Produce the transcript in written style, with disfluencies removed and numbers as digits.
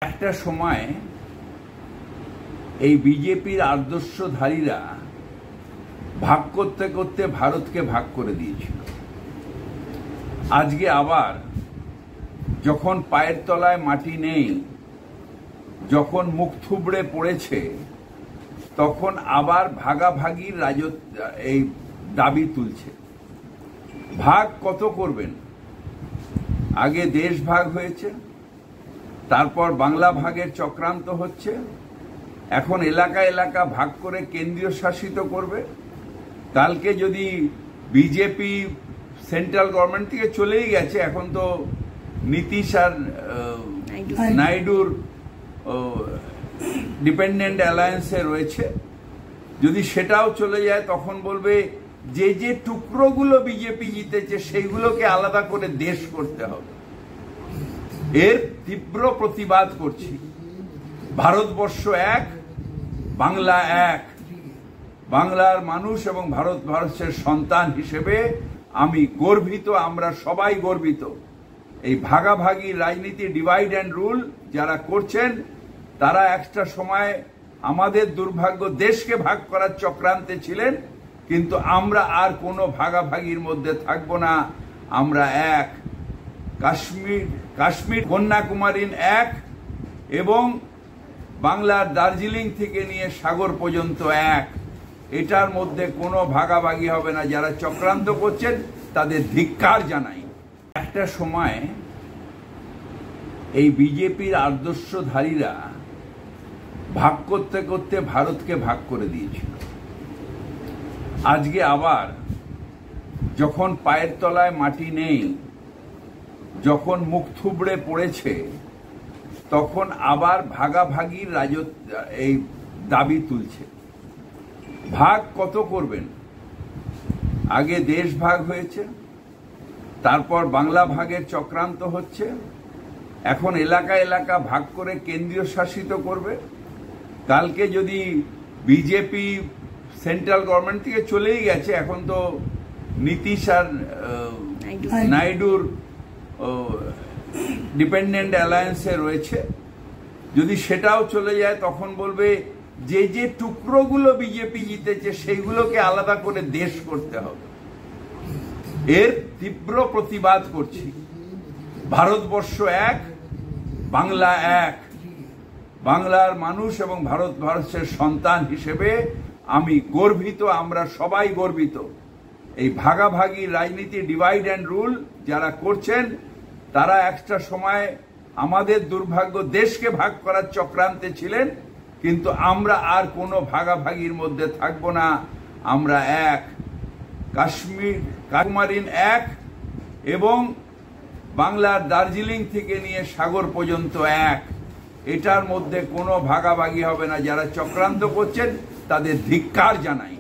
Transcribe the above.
একটা সময় এই বিজেপির আদর্শধারীরা ভাগ করতে করতে ভারতকে ভাগ করে দিয়েছিল। আজকে আবার যখন পায়ের তলায় মাটি নেই, যখন মুখ থুবড়ে পড়েছে, তখন আবার ভাগাভাগির এই দাবি তুলছে। ভাগ কত করবেন? আগে দেশ ভাগ হয়েছে, তারপর বাংলা ভাগের চক্রান্ত হচ্ছে, এখন এলাকা এলাকা ভাগ করে কেন্দ্রীয় শাসিত করবে। কালকে যদি বিজেপি সেন্ট্রাল গভর্নমেন্ট থেকে চলেই গেছে, এখন তো নীতিশ আর নাইডুর ডিপেন্ডেন্ট অ্যালায়েন্সে রয়েছে, যদি সেটাও চলে যায় তখন বলবে যে যে টুকরোগুলো বিজেপি জিতেছে সেইগুলোকে আলাদা করে দেশ করতে হবে। এর তীব্র প্রতিবাদ করছি। ভারতবর্ষ এক, বাংলা এক। বাংলার মানুষ এবং ভারতবর্ষের সন্তান হিসেবে আমি গর্বিত, আমরা সবাই গর্বিত। এই ভাগাভাগি রাজনীতি, ডিভাইড অ্যান্ড রুল যারা করছেন, তারা একটা সময় আমাদের দুর্ভাগ্য দেশকে ভাগ করার চক্রান্তে ছিলেন, কিন্তু আমরা আর কোনো ভাগাভাগির মধ্যে থাকব না। আমরা এক। কাশ্মীর কন্যাকুমারীর এক, এবং বাংলার দার্জিলিং থেকে নিয়ে সাগর পর্যন্ত এক। এটার মধ্যে কোনো ভাগাভাগি হবে না। যারা চক্রান্ত করছেন তাদের ধিক্কার জানাই। একটা সময় এই বিজেপির আদর্শধারীরা ভাগ করতে করতে ভারতকে ভাগ করে দিয়েছিল। আজকে আবার যখন পায়ের তলায় মাটি নেই, যখন মুখ থুবড়ে পড়েছে, তখন আবার ভাগাভাগির এই দাবি তুলছে। ভাগ কত করবেন? আগে দেশ ভাগ হয়েছে, তারপর বাংলা ভাগের চক্রান্ত হচ্ছে, এখন এলাকা এলাকা ভাগ করে কেন্দ্রীয় শাসিত করবে। কালকে যদি বিজেপি সেন্ট্রাল গভর্নমেন্ট থেকে চলেই গেছে, এখন তো নীতিশ আর নাইডুর ডিপেন্ডেন্ট অ্যালায়েন্সে রয়েছে, যদি সেটাও চলে যায় তখন বলবে যে যে টুকরোগুলো বিজেপি জিতেছে সেইগুলোকে আলাদা করে দেশ করতে হবে। এর তীব্র প্রতিবাদ করছি। ভারতবর্ষ এক, বাংলা এক। বাংলার মানুষ এবং ভারতবর্ষের সন্তান হিসেবে আমি গর্বিত, আমরা সবাই গর্বিত। এই ভাগাভাগি রাজনীতি, ডিভাইড অ্যান্ড রুল যারা করছেন, তারা একটা সময় আমাদের দুর্ভাগ্য দেশকে ভাগ করার চক্রান্তে ছিলেন, কিন্তু আমরা আর কোনো ভাগাভাগির মধ্যে থাকব না। আমরা এক। কন্যাকুমারীর এক, এবং বাংলার দার্জিলিং থেকে নিয়ে সাগর পর্যন্ত এক। এটার মধ্যে কোনো ভাগাভাগি হবে না। যারা চক্রান্ত করছেন তাদের ধিক্কার জানাই।